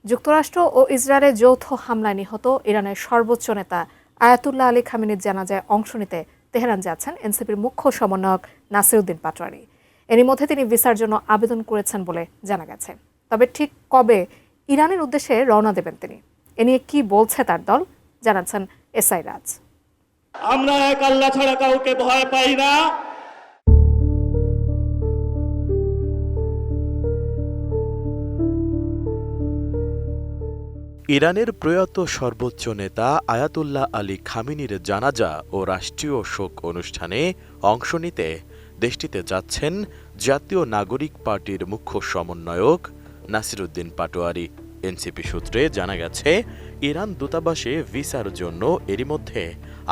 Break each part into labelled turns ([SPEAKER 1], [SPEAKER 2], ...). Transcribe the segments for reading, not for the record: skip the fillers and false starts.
[SPEAKER 1] যুক্তরাষ্ট্র ও ইসরায়েলের যৌথ হামলায় নিহত ইরানের সর্বোচ্চ নেতা আয়াতুল্লাহ আলী খামেনির জানাজায় অংশ নিতে তেহরান যাচ্ছেন এনসিপির মুখ্য সমন্বয়ক নাসিরউদ্দিন পাটোয়ারি। এরই মধ্যে তিনি ভিসার জন্য আবেদন করেছেন বলে জানা গেছে। তবে ঠিক কবে ইরানের উদ্দেশ্যে রওনা দেবেন তিনি, এ নিয়ে কি বলছে তার দল, জানাচ্ছেন এসআই রাজ।
[SPEAKER 2] আমরা এক আল্লাহ ছাড়া কাউকে ভয় পাই না।
[SPEAKER 3] ইরানের প্রয়াত সর্বোচ্চ নেতা আয়াতুল্লাহ আলী খামেনির জানাজা ও রাষ্ট্রীয় শোক অনুষ্ঠানে অংশ নিতে দেশটিতে যাচ্ছেন জাতীয় নাগরিক পার্টির মুখ্য সমন্বয়ক নাসিরউদ্দিন পাটোয়ারি। এনসিপি সূত্রে জানা গেছে, ইরান দূতাবাসে ভিসার জন্য এরই মধ্যে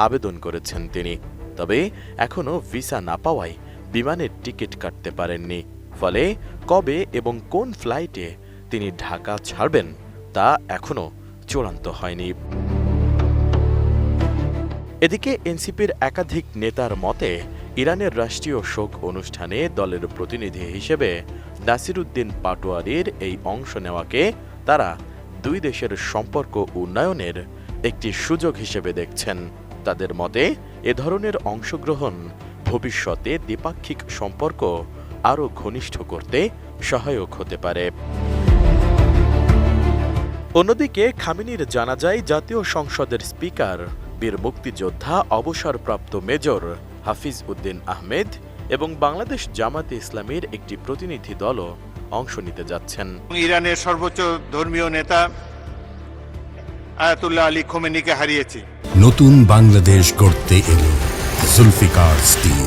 [SPEAKER 3] আবেদন করেছেন তিনি। তবে এখনও ভিসা না পাওয়ায় বিমানের টিকিট কাটতে পারেননি। ফলে কবে এবং কোন ফ্লাইটে তিনি ঢাকা ছাড়বেন তা এখনও চূড়ান্ত হয়নি। এদিকে এনসিপির একাধিক নেতার মতে, ইরানের রাষ্ট্রীয় শোক অনুষ্ঠানে দলের প্রতিনিধি হিসেবে নাসিরউদ্দিন পাটোয়ারির এই অংশ নেওয়াকে তারা দুই দেশের সম্পর্ক উন্নয়নের একটি সুযোগ হিসেবে দেখছেন। তাদের মতে, এ ধরনের অংশগ্রহণ ভবিষ্যতে দ্বিপাক্ষিক সম্পর্ক আরও ঘনিষ্ঠ করতে সহায়ক হতে পারে। অন্যদিকে খামেনির জানাজায় জাতীয় সংসদের স্পিকার, বীর মুক্তিযোদ্ধা অবসরপ্রাপ্ত মেজর হাফিজ উদ্দিন আহমেদ এবং বাংলাদেশ জামাতে ইসলামীর একটি প্রতিনিধি দলও অংশ নিতে যাচ্ছেন।
[SPEAKER 4] ইরানের সর্বোচ্চ ধর্মীয় নেতা আয়াতুল্লাহ আলী খামেনিকে হারিয়েছি।
[SPEAKER 5] নতুন বাংলাদেশ গড়তে এলো জুলফিকার স্টিল।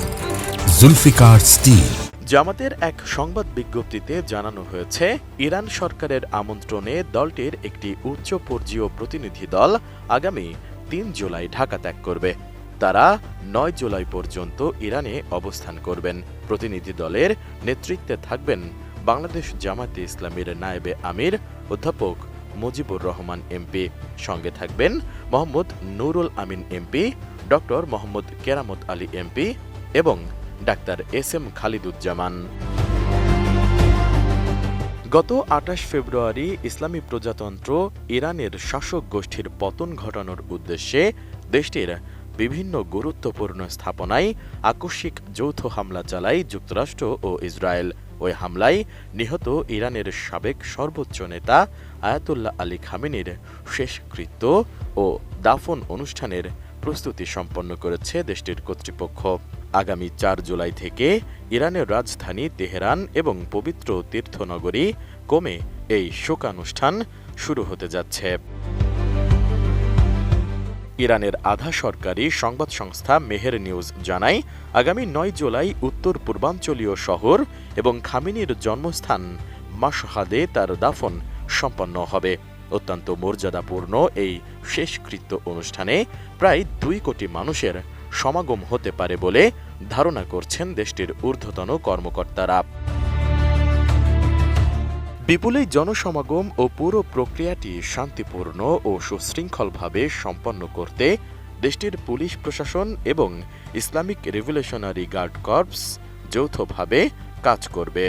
[SPEAKER 5] জুলফিকার স্টিল।
[SPEAKER 3] জামাতের এক সংবাদ বিজ্ঞপ্তিতে জানানো হয়েছে, ইরান সরকারের আমন্ত্রণে দলটির একটি উচ্চ পর্যায় প্রতিনিধি দল আগামী ৩ জুলাই ঢাকা ত্যাগ করবে। তারা ৯ জুলাই পর্যন্ত ইরানে অবস্থান করবেন। প্রতিনিধি দলের নেতৃত্বে থাকবেন বাংলাদেশ জামাতে ইসলামীর নায়েবে আমির অধ্যাপক মুজিবুর রহমান এমপি। সঙ্গে থাকবেন মোহাম্মদ নুরুল আমিন এমপি, ডক্টর মোহাম্মদ কেরামত আলী এমপি এবং ডাক্তার এস.এম. খালিদুজ্জামান। গত ২৮ ফেব্রুয়ারি ইসলামী প্রজাতন্ত্র ইরানের শাসক গোষ্ঠীর পতন ঘটানোর উদ্দেশ্যে দেশটির বিভিন্ন গুরুত্বপূর্ণ স্থাপনায় আকস্মিক যৌথ হামলা চালায় যুক্তরাষ্ট্র ও ইসরায়েল। ওই হামলায় নিহত ইরানের সাবেক সর্বোচ্চ নেতা আয়াতুল্লাহ আলী খামেনির শেষকৃত্য ও দাফন অনুষ্ঠানের প্রস্তুতি সম্পন্ন করেছে দেশটির কর্তৃপক্ষ। আগামী ৪ জুলাই থেকে ইরানের রাজধানী তেহরান এবং পবিত্র তীর্থনগরী কোমে এই শোকানুষ্ঠান শুরু হতে যাচ্ছে। ইরানের আধা সরকারি সংবাদ সংস্থা মেহের নিউজ জানায়, আগামী ৯ জুলাই উত্তর পূর্বাঞ্চলীয় শহর এবং খামেনির জন্মস্থান মাশহাদে তার দাফন সম্পন্ন হবে। অত্যন্ত মর্যাদাপূর্ণ এই শেষকৃত্য অনুষ্ঠানে প্রায় ২ কোটি মানুষের সমাগম হতে পারে বলে ধারণা করছেন দেশটির ঊর্ধ্বতন কর্মকর্তারা। বিপুল এই জনসমাগম ও পুরো প্রক্রিয়াটি শান্তিপূর্ণ ও সুশৃঙ্খলভাবে সম্পন্ন করতে দেশটির পুলিশ প্রশাসন এবং ইসলামিক রিভলিউশনারি গার্ড কর্পস যৌথভাবে কাজ করবে।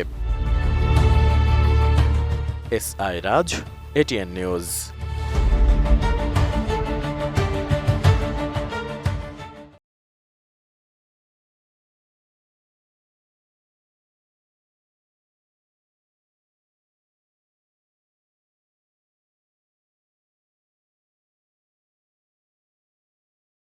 [SPEAKER 3] এসআই রাজ, এটিএন নিউজ।